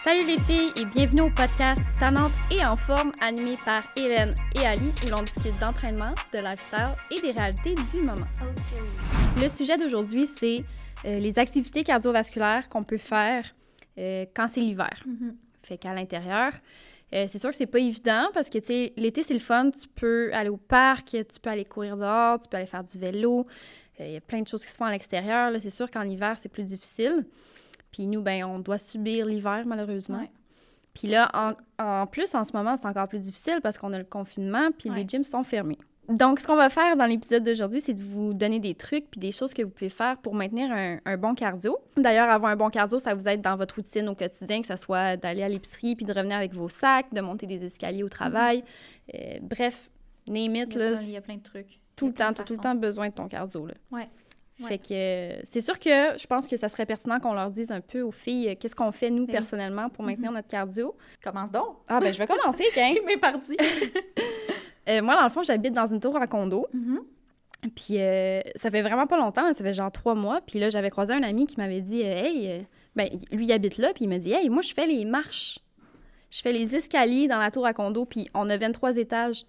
Salut les filles et bienvenue au podcast Tannante et en forme animé par Hélène et Ali où l'on discute d'entraînement, de lifestyle et des réalités du moment. Okay. Le sujet d'aujourd'hui, c'est les activités cardiovasculaires qu'on peut faire quand c'est l'hiver. Fait qu'à l'intérieur, c'est sûr que c'est pas évident parce que tu sais, l'été, c'est le fun. Tu peux aller au parc, tu peux aller courir dehors, tu peux aller faire du vélo. Il y a plein de choses qui se font à l'extérieur. Là, c'est sûr qu'en hiver, c'est plus difficile. Puis nous, ben, on doit subir l'hiver, malheureusement. Ouais. Puis là, en plus, en ce moment, c'est encore plus difficile parce qu'on a le confinement, puis les gyms sont fermés. Donc, ce qu'on va faire dans l'épisode d'aujourd'hui, c'est de vous donner des trucs puis des choses que vous pouvez faire pour maintenir un bon cardio. D'ailleurs, avoir un bon cardio, ça vous aide dans votre routine au quotidien, que ce soit d'aller à l'épicerie puis de revenir avec vos sacs, de monter des escaliers au travail. Bref, name it, il y a plein de trucs. Tout le temps, tu as tout le temps besoin de ton cardio, là. Ouais. Fait que c'est sûr que je pense que ça serait pertinent qu'on leur dise un peu aux filles qu'est-ce qu'on fait, nous, personnellement, pour maintenir notre cardio. Commence donc! Ah, ben je vais commencer, tiens! Mais parti! Moi, dans le fond, j'habite dans une tour à condo. Puis ça fait vraiment pas longtemps, ça fait genre 3 mois. Puis là, j'avais croisé un ami qui m'avait dit « Hey, ben lui, il habite là. » Puis il m'a dit « Hey, moi, je fais les marches. Je fais les escaliers dans la tour à condo. Puis on a 23 étages. »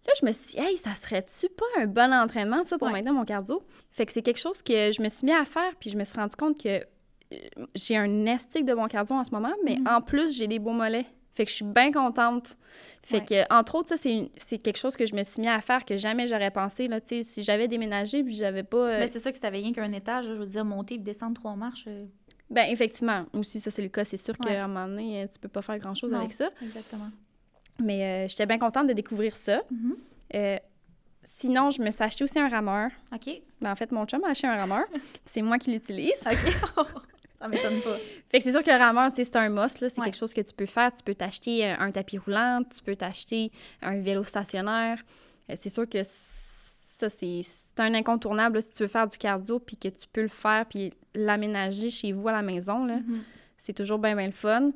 Là, je me suis dit, hey, ça serait-tu pas un bon entraînement, ça, pour maintenir mon cardio? Fait que c'est quelque chose que je me suis mis à faire, puis je me suis rendu compte que j'ai un estique de bon cardio en ce moment, mais en plus, j'ai des beaux mollets. Fait que je suis bien contente. Fait que, entre autres, ça, c'est quelque chose que je me suis mis à faire que jamais j'aurais pensé, là, tu sais, si j'avais déménagé, puis j'avais pas... Mais c'est ça que si t'avais rien qu'un étage, je veux dire, monter et descendre 3 marches... Ben effectivement, aussi, ça, c'est le cas. C'est sûr qu'à un moment donné, tu peux pas faire grand-chose avec ça. Exactement. Mais j'étais bien contente de découvrir ça. Sinon, je me suis acheté aussi un rameur. OK. Ben, en fait, mon chum a acheté un rameur. C'est moi qui l'utilise. OK. Ça m'étonne pas. Fait que c'est sûr que le rameur, tu sais, c'est un must, là. C'est quelque chose que tu peux faire. Tu peux t'acheter un tapis roulant, tu peux t'acheter un vélo stationnaire. C'est sûr que ça, c'est un incontournable là, si tu veux faire du cardio puis que tu peux le faire puis l'aménager chez vous à la maison, là. C'est toujours bien, bien le fun.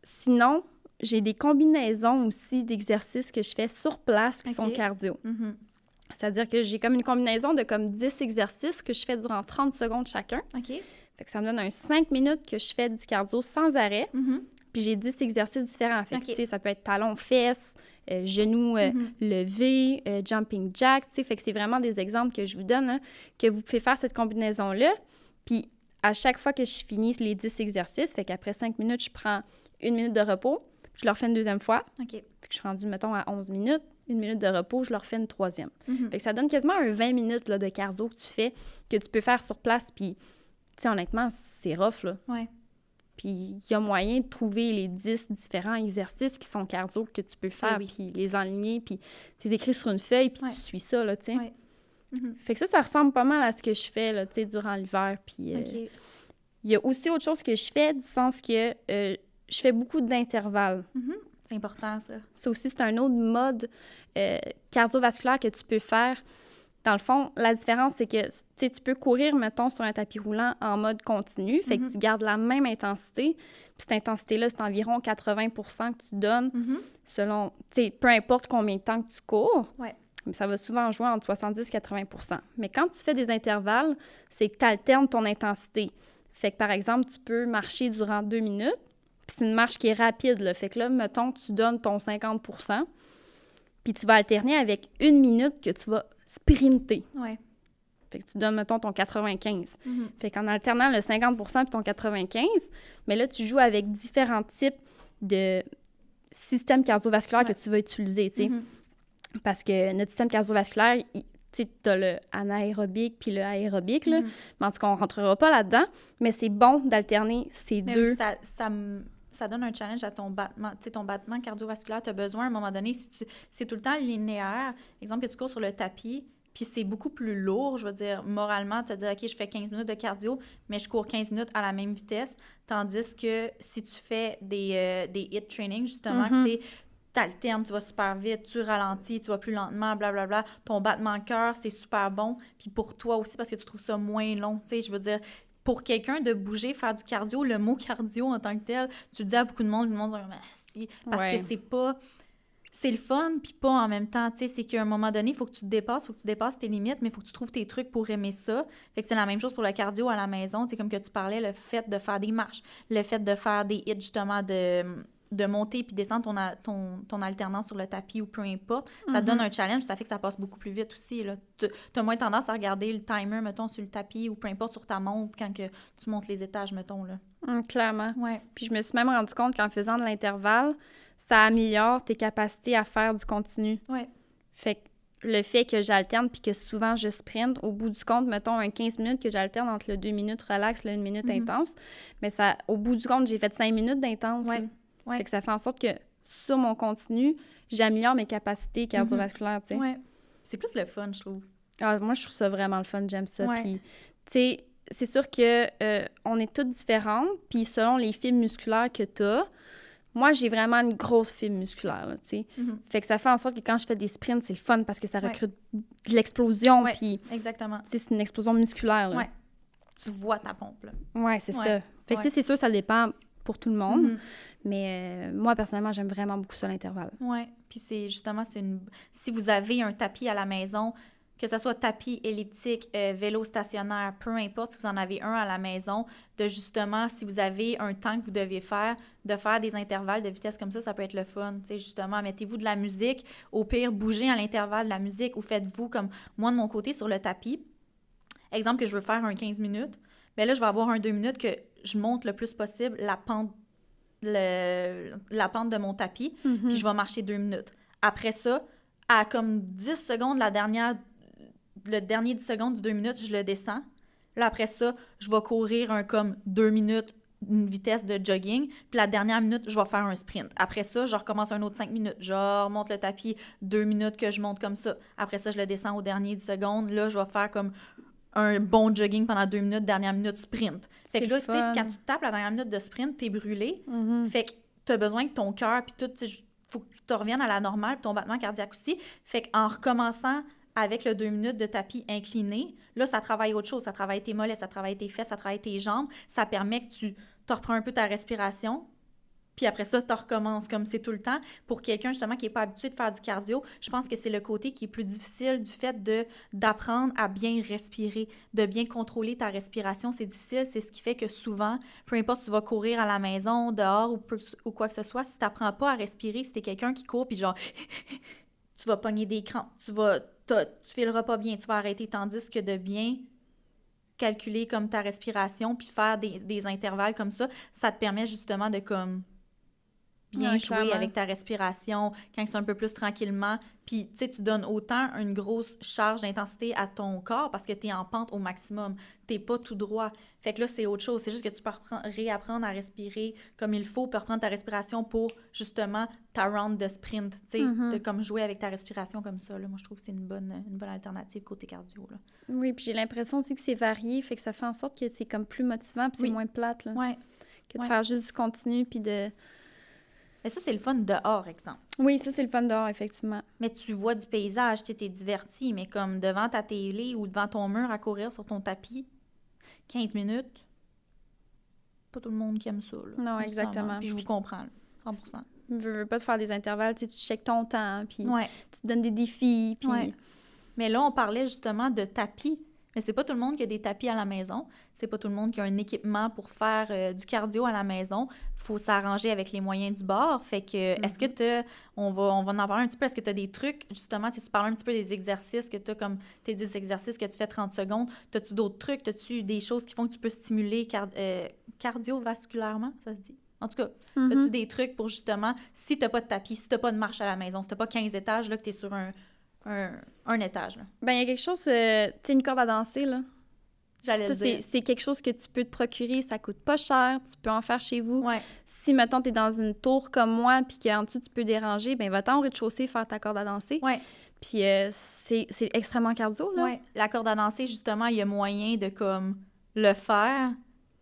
Sinon... J'ai des combinaisons aussi d'exercices que je fais sur place qui sont cardio. C'est-à-dire que j'ai comme une combinaison de comme 10 exercices que je fais durant 30 secondes chacun. OK. Fait que ça me donne un 5 minutes que je fais du cardio sans arrêt. Puis j'ai 10 exercices différents. Fait que, tu sais, ça peut être talons-fesses, genoux levés, jumping jack, tu sais. Fait que c'est vraiment des exemples que je vous donne, là, que vous pouvez faire cette combinaison-là. Puis à chaque fois que je finis les 10 exercices, fait qu'après 5 minutes, je prends 1 minute de repos. Je le refais une deuxième fois. OK. Puis que je suis rendue, mettons, à 11 minutes. 1 minute de repos, je le refais une troisième. Fait que ça donne quasiment un 20 minutes là, de cardio que tu fais, que tu peux faire sur place. Puis, tu sais, honnêtement, c'est rough, là. Ouais. Puis, il y a moyen de trouver les 10 différents exercices qui sont cardio que tu peux faire, puis les enligner, puis tu les écris sur une feuille, puis tu suis ça, là, tu sais. Ouais. Fait que ça ressemble pas mal à ce que je fais, là, tu sais, durant l'hiver. Puis, il y a aussi autre chose que je fais, du sens que... je fais beaucoup d'intervalles. C'est important, ça. Ça aussi, c'est un autre mode cardiovasculaire que tu peux faire. Dans le fond, la différence, c'est que tu peux courir, mettons, sur un tapis roulant en mode continu. Fait que tu gardes la même intensité. Puis cette intensité-là, c'est environ 80 % que tu donnes selon, tu sais, peu importe combien de temps que tu cours. Ouais. Mais ça va souvent jouer entre 70 et 80 %. Mais quand tu fais des intervalles, c'est que tu alternes ton intensité. Fait que, par exemple, tu peux marcher durant 2 minutes. Puis c'est une marche qui est rapide, là. Fait que là, mettons, tu donnes ton 50 %, puis tu vas alterner avec 1 minute que tu vas sprinter. Ouais. Fait que tu donnes, mettons, ton 95. Fait qu'en alternant le 50 % puis ton 95, mais là, tu joues avec différents types de systèmes cardiovasculaires que tu vas utiliser, tu sais. Parce que notre système cardiovasculaire, tu sais, t'as le anaérobique puis le aérobique, là. Mais en tout cas, on rentrera pas là-dedans. Mais c'est bon d'alterner ces deux. Ça donne un challenge à ton battement. Tu sais, ton battement cardiovasculaire, tu as besoin, à un moment donné, si c'est tout le temps linéaire, exemple que tu cours sur le tapis, puis c'est beaucoup plus lourd, je veux dire, moralement, te dire, OK, je fais 15 minutes de cardio, mais je cours 15 minutes à la même vitesse, tandis que si tu fais des HIIT training, justement, tu sais, t'alternes, tu vas super vite, tu ralentis, tu vas plus lentement, blablabla. Ton battement de cœur, c'est super bon. Puis pour toi aussi, parce que tu trouves ça moins long. Tu sais, je veux dire, pour quelqu'un de bouger, faire du cardio, le mot cardio en tant que tel, tu le dis à beaucoup de monde dit, si, parce que c'est le fun, puis pas en même temps, tu sais, c'est qu'à un moment donné, il faut que tu te dépasses, faut que tu dépasses tes limites, mais il faut que tu trouves tes trucs pour aimer ça. Fait que c'est la même chose pour le cardio à la maison, tu sais, comme que tu parlais, le fait de faire des marches, le fait de faire des hits, justement, de monter puis descendre ton alternance sur le tapis ou peu importe, ça te donne un challenge, ça fait que ça passe beaucoup plus vite aussi, là. T'as moins tendance à regarder le timer, mettons, sur le tapis ou peu importe sur ta montre quand que tu montes les étages, mettons, là. Clairement. Ouais. Puis je me suis même rendu compte qu'en faisant de l'intervalle, ça améliore tes capacités à faire du continu. Ouais. Fait que le fait que j'alterne puis que souvent je sprint, au bout du compte, mettons un 15 minutes que j'alterne entre le 2 minutes relax, le 1 minute intense, mais ça, au bout du compte, j'ai fait 5 minutes d'intense. Ouais. Ouais. Fait que ça fait en sorte que sur mon continu, j'améliore mes capacités cardiovasculaires, tu sais. Ouais. C'est plus le fun, je trouve. Ah, moi, je trouve ça vraiment le fun, j'aime ça. Ouais. Puis, tu sais, c'est sûr que on est toutes différentes, puis selon les fibres musculaires que tu as, moi, j'ai vraiment une grosse fibre musculaire, là, tu sais. Fait que ça fait en sorte que quand je fais des sprints, c'est le fun parce que ça recrute de l'explosion, puis... exactement. Tu sais, c'est une explosion musculaire, là. Ouais. Tu vois ta pompe, là. Ouais, c'est ça. Fait que, tu sais, c'est sûr, ça dépend pour tout le monde, mais moi, personnellement, j'aime vraiment beaucoup ça, l'intervalle. Ouais. Puis c'est justement, si vous avez un tapis à la maison, que ce soit tapis elliptique, vélo stationnaire, peu importe, si vous en avez un à la maison, de justement, si vous avez un temps que vous devez faire, de faire des intervalles de vitesse comme ça peut être le fun. Tu sais, justement, mettez-vous de la musique, au pire, bougez à l'intervalle de la musique ou faites-vous comme moi de mon côté sur le tapis. Exemple que je veux faire un 15 minutes, bien là, je vais avoir un 2 minutes que je monte le plus possible la pente de mon tapis, puis je vais marcher 2 minutes. Après ça, à comme 10 secondes, le dernier 10 secondes du 2 minutes, je le descends. Là, après ça, je vais courir comme 2 minutes, une vitesse de jogging. Puis la dernière minute, je vais faire un sprint. Après ça, je recommence un autre 5 minutes. Je remonte le tapis, 2 minutes que je monte comme ça. Après ça, je le descends au dernier 10 secondes. Là, je vais faire comme un bon jogging pendant 2 minutes, dernière minute sprint. Fait que là, tu sais, quand tu tapes la dernière minute de sprint, t'es brûlé. Fait que t'as besoin que ton cœur, puis tout, tu sais, faut que tu reviennes à la normale, puis ton battement cardiaque aussi. Fait qu'en recommençant avec le 2 minutes de tapis incliné, là, ça travaille autre chose. Ça travaille tes mollets, ça travaille tes fesses, ça travaille tes jambes. Ça permet que tu te reprends un peu ta respiration. Puis après ça, tu recommences comme c'est tout le temps. Pour quelqu'un, justement, qui n'est pas habitué de faire du cardio, je pense que c'est le côté qui est plus difficile du fait d'apprendre à bien respirer, de bien contrôler ta respiration. C'est difficile, c'est ce qui fait que souvent, peu importe si tu vas courir à la maison, dehors ou quoi que ce soit, si tu n'apprends pas à respirer, si tu es quelqu'un qui court, puis genre, tu vas pogner des crampes, tu fileras pas bien, tu vas arrêter, tandis que de bien calculer comme ta respiration puis faire des intervalles comme ça te permet justement de comme bien jouer avec ta respiration quand c'est un peu plus tranquillement. Puis, tu sais, tu donnes autant une grosse charge d'intensité à ton corps parce que tu es en pente au maximum. Tu pas tout droit. Fait que là, c'est autre chose. C'est juste que tu peux réapprendre à respirer comme il faut, puis reprendre ta respiration pour, justement, ta round de sprint. Tu sais, de comme jouer avec ta respiration comme ça. Là. Moi, je trouve que c'est une bonne alternative côté cardio. Là. Oui, puis j'ai l'impression aussi que c'est varié. Fait que ça fait en sorte que c'est comme plus motivant puis c'est moins plate. Là, que de faire juste du continu puis de... Mais ça, c'est le fun dehors, exemple. Oui, ça, c'est le fun dehors, effectivement. Mais tu vois du paysage, tu es diverti, mais comme devant ta télé ou devant ton mur à courir sur ton tapis, 15 minutes, pas tout le monde qui aime ça. Là, non, exactement. Puis je vous comprends, là, 100%. Je veux pas te faire des intervalles, tu checkes ton temps, puis tu te donnes des défis, puis... Ouais. Mais là, on parlait justement de tapis. Mais c'est pas tout le monde qui a des tapis à la maison. C'est pas tout le monde qui a un équipement pour faire du cardio à la maison. Faut s'arranger avec les moyens du bord. Fait que, est-ce que on va en parler un petit peu, est-ce que tu as des trucs, justement, tu parles un petit peu des exercices que tu as, comme tes 10 exercices que tu fais 30 secondes. As-tu d'autres trucs? As-tu des choses qui font que tu peux stimuler cardiovasculairement, ça se dit? En tout cas, as-tu des trucs pour, justement, si t'as pas de tapis, si t'as pas de marche à la maison, si t'as pas 15 étages, là, que t'es sur un étage, là. Ben, il y a quelque chose, tu sais, une corde à danser, là. J'allais le dire. C'est quelque chose que tu peux te procurer, ça coûte pas cher, tu peux en faire chez vous. Ouais. Si, mettons, t'es dans une tour comme moi, puis qu'en dessous, tu peux déranger, ben va-t'en au rez-de-chaussée faire ta corde à danser. Ouais. Puis c'est extrêmement cardio, là. Ouais. La corde à danser, justement, il y a moyen de, comme, le faire,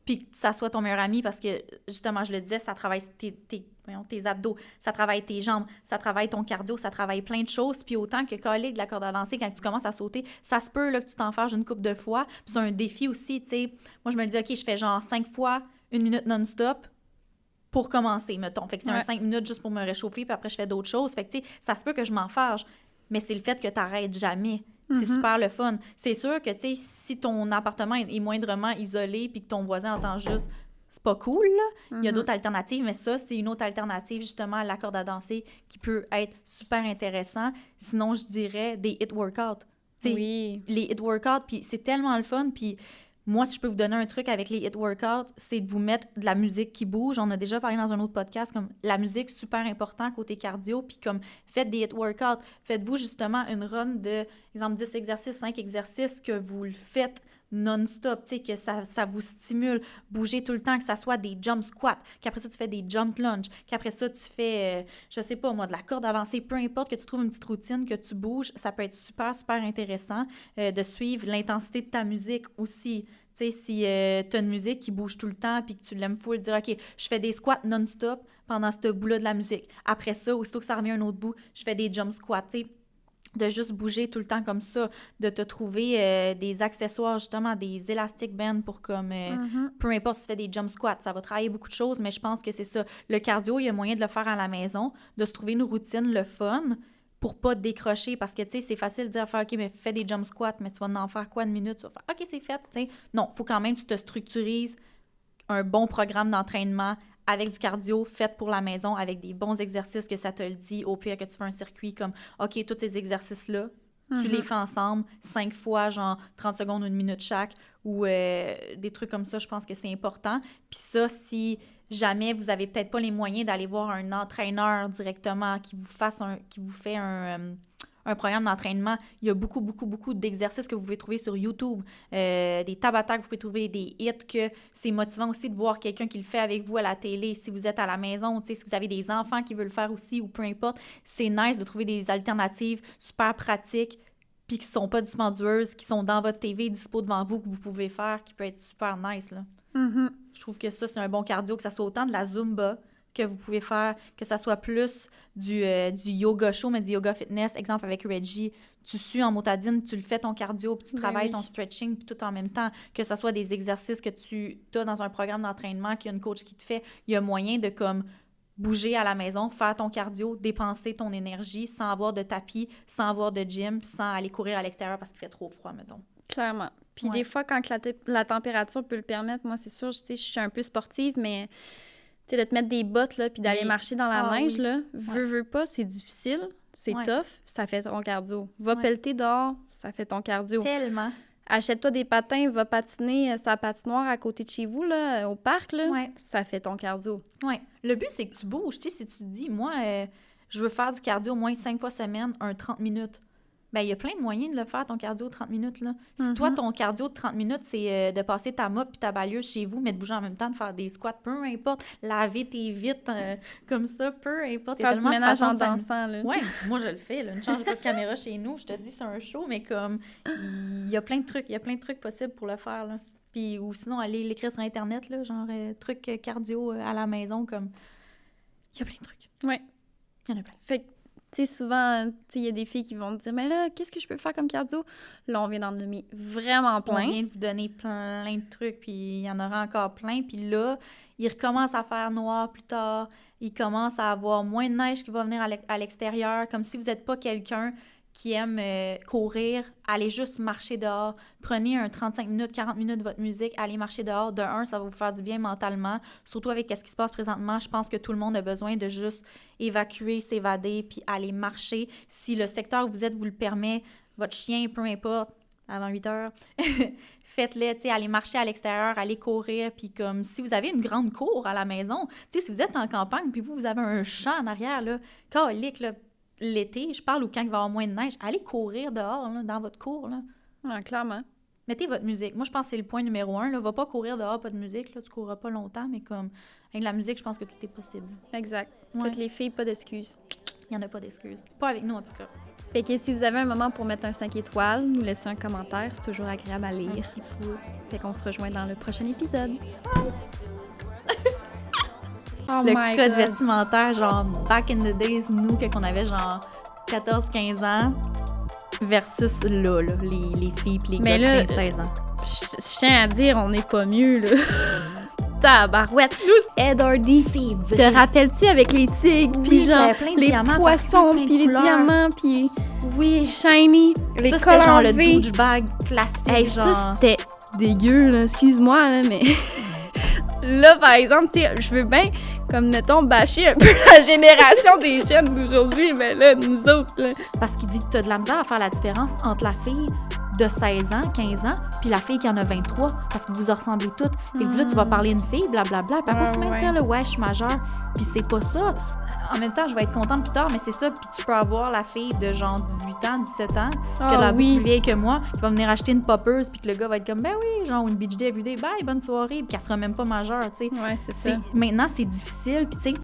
puis que ça soit ton meilleur ami, parce que, justement, je le disais, ça travaille tes abdos, ça travaille tes jambes, ça travaille ton cardio, ça travaille plein de choses, puis autant que coller de la corde à danser, quand tu commences à sauter, ça se peut là, que tu t'en fasses une couple de fois, puis c'est un défi aussi, tu sais. Moi, je me dis, OK, je fais genre 5 fois, 1 minute non-stop, pour commencer, mettons. Fait que c'est un 5 minutes juste pour me réchauffer, puis après, je fais d'autres choses. Fait que, tu sais, ça se peut que je m'en fâche, mais c'est le fait que t'arrêtes jamais. C'est super le fun. C'est sûr que, tu sais, si ton appartement est moindrement isolé puis que ton voisin entend juste... C'est pas cool, là. Il y a d'autres alternatives, mais ça, c'est une autre alternative, justement, à la corde à danser qui peut être super intéressant. Sinon, je dirais des hit workouts. Les hit workouts, puis c'est tellement le fun, puis moi, si je peux vous donner un truc avec les hit workouts, c'est de vous mettre de la musique qui bouge. On a déjà parlé dans un autre podcast, comme la musique, super important côté cardio, puis comme faites des hit workouts. Faites-vous justement une run de, exemple, 10 exercices, 5 exercices, que vous le faites non-stop, tu sais, que ça vous stimule. Bougez tout le temps, que ça soit des jump squats, qu'après ça, tu fais des jump lunges, qu'après ça, tu fais, je sais pas moi, de la corde à lancer, peu importe, que tu trouves une petite routine, que tu bouges, ça peut être super, super intéressant de suivre l'intensité de ta musique aussi. Tu sais, si tu as une musique qui bouge tout le temps puis que tu l'aimes full, dire « OK, je fais des squats non-stop pendant ce bout-là de la musique. Après ça, aussitôt que ça revient à un autre bout, je fais des jump squats. » Tu sais, de juste bouger tout le temps comme ça, de te trouver des accessoires, justement, des élastic bands pour comme... peu importe si tu fais des jump squats, ça va travailler beaucoup de choses, mais je pense que c'est ça. Le cardio, il y a moyen de le faire à la maison, de se trouver une routine, le fun, pour pas te décrocher, parce que, tu sais, c'est facile de dire, OK, mais fais des jump squats, mais tu vas en faire quoi une minute? Tu vas faire, OK, c'est fait, tu sais. Non, il faut quand même que tu te structurises un bon programme d'entraînement avec du cardio fait pour la maison, avec des bons exercices que ça te le dit, au pire que tu fais un circuit comme, OK, tous ces exercices-là, tu les fais ensemble, 5 fois, genre 30 secondes ou une minute chaque, ou des trucs comme ça, je pense que c'est important. Puis ça, si jamais vous avez peut-être pas les moyens d'aller voir un entraîneur directement qui vous fait un programme d'entraînement, il y a beaucoup, beaucoup, beaucoup d'exercices que vous pouvez trouver sur YouTube, des tabata que vous pouvez trouver, des hits, que c'est motivant aussi de voir quelqu'un qui le fait avec vous à la télé, si vous êtes à la maison, tu sais, si vous avez des enfants qui veulent le faire aussi, ou peu importe, c'est nice de trouver des alternatives super pratiques, puis qui sont pas dispendieuses, qui sont dans votre TV, dispo devant vous, que vous pouvez faire, qui peut être super nice, là. Je trouve que ça, c'est un bon cardio, que ça soit autant de la Zumba que vous pouvez faire, que ça soit plus du yoga chaud, mais du yoga fitness, exemple avec Reggie, tu sues en motadine, tu le fais ton cardio, puis tu travailles ton stretching, puis tout en même temps, que ça soit des exercices que tu as dans un programme d'entraînement, qu'il y a une coach qui te fait, il y a moyen de comme bouger à la maison, faire ton cardio, dépenser ton énergie sans avoir de tapis, sans avoir de gym, sans aller courir à l'extérieur parce qu'il fait trop froid, mettons. Clairement. Puis des fois, quand la température peut le permettre, moi, c'est sûr, tu sais, je suis un peu sportive, mais... Tu sais, de te mettre des bottes, là, puis d'aller marcher dans la neige, là, veux pas, c'est difficile, c'est tough, ça fait ton cardio. Va pelleter dehors, ça fait ton cardio. Tellement. Achète-toi des patins, va patiner sa patinoire à côté de chez vous, là, au parc, là, ça fait ton cardio. Oui. Le but, c'est que tu bouges. Tu sais, si tu te dis, moi, je veux faire du cardio au moins 5 fois semaine, 30 minutes. Bien, il y a plein de moyens de le faire, ton cardio de 30 minutes, là. Si toi, ton cardio de 30 minutes, c'est de passer ta mop puis ta balieuse chez vous, mais de bouger en même temps, de faire des squats, peu importe, laver tes vitres comme ça, peu importe. Faire du ménage en dansant, là. Oui, moi, je le fais, là. Ne change pas de caméra chez nous, je te dis, c'est un show, mais comme, il y a plein de trucs possibles pour le faire, là. Puis, ou sinon, aller l'écrire sur Internet, là, genre, trucs cardio à la maison, comme, il y a plein de trucs. Oui. Il y en a plein. Fait que, tu sais, souvent, il y a des filles qui vont te dire « Mais là, qu'est-ce que je peux faire comme cardio? » Là, on vient d'en nommer vraiment plein. On vient de vous donner plein de trucs, puis il y en aura encore plein. Puis là, il recommence à faire noir plus tard. Il commence à avoir moins de neige qui va venir à l'extérieur. Comme si vous n'êtes pas quelqu'un qui aime courir, allez juste marcher dehors. Prenez un 35 minutes, 40 minutes de votre musique, allez marcher dehors. De un, ça va vous faire du bien mentalement. Surtout avec ce qui se passe présentement, je pense que tout le monde a besoin de juste évacuer, s'évader, puis aller marcher. Si le secteur où vous êtes vous le permet, votre chien, peu importe, avant 8 heures, faites-le, tu sais, allez marcher à l'extérieur, allez courir, puis comme si vous avez une grande cour à la maison, tu sais, si vous êtes en campagne, puis vous avez un champ en arrière, là, calique, là, l'été, je parle, ou quand il va y avoir moins de neige, allez courir dehors, là, dans votre cour, là. Ah, clairement. Mettez votre musique. Moi, je pense que c'est le point numéro 1, là. Va pas courir dehors, pas de musique, là. Tu courras pas longtemps, mais comme, avec la musique, je pense que tout est possible. Exact. Toutes les filles, pas d'excuses. Il y en a pas d'excuses. Pas avec nous, en tout cas. Fait que si vous avez un moment pour mettre un 5 étoiles, nous laisser un commentaire, c'est toujours agréable à lire. Un petit pouce. Fait qu'on se rejoint dans le prochain épisode. Oh le code vestimentaire, genre, back in the days, nous, quand on avait genre 14-15 ans, versus là, les filles pis les gars de 15-16 ans. Je tiens à dire, on n'est pas mieux, là. tabarouette. Ed Hardy, C'est te rappelles-tu avec les tigres, Oui, puis genre plein de les diamants poissons, partout, plein puis de les couleurs. diamants, puis Oui, shiny, les ça, c'était genre le colorés. douchebag classique, Hey, genre. ça, c'était dégueu, là. Excuse-moi, là, mais... Là, par exemple, tu sais, je veux bien, comme, mettons, bâcher un peu la génération des jeunes d'aujourd'hui, mais là, nous autres, là... Parce qu'il dit que tu as de la misère à faire la différence entre la fille de 16 ans, 15 ans, puis la fille qui en a 23, parce que vous ressemblez toutes. Fait que dit là, tu vas parler à une fille, blablabla, puis après, Ah, se maintient, là, ouais, je suis majeure. Puis c'est pas ça. En même temps, je vais être contente plus tard, mais c'est ça. Puis tu peux avoir la fille de genre 18 ans, 17 ans, qui a l'air beaucoup plus vieille que moi, qui va venir acheter une poppers, puis que le gars va être comme, ben oui, genre une beach day everyday, bye, bonne soirée, puis qu'elle sera même pas majeure, tu sais. Ouais, c'est ça. Maintenant, c'est difficile, puis tu sais,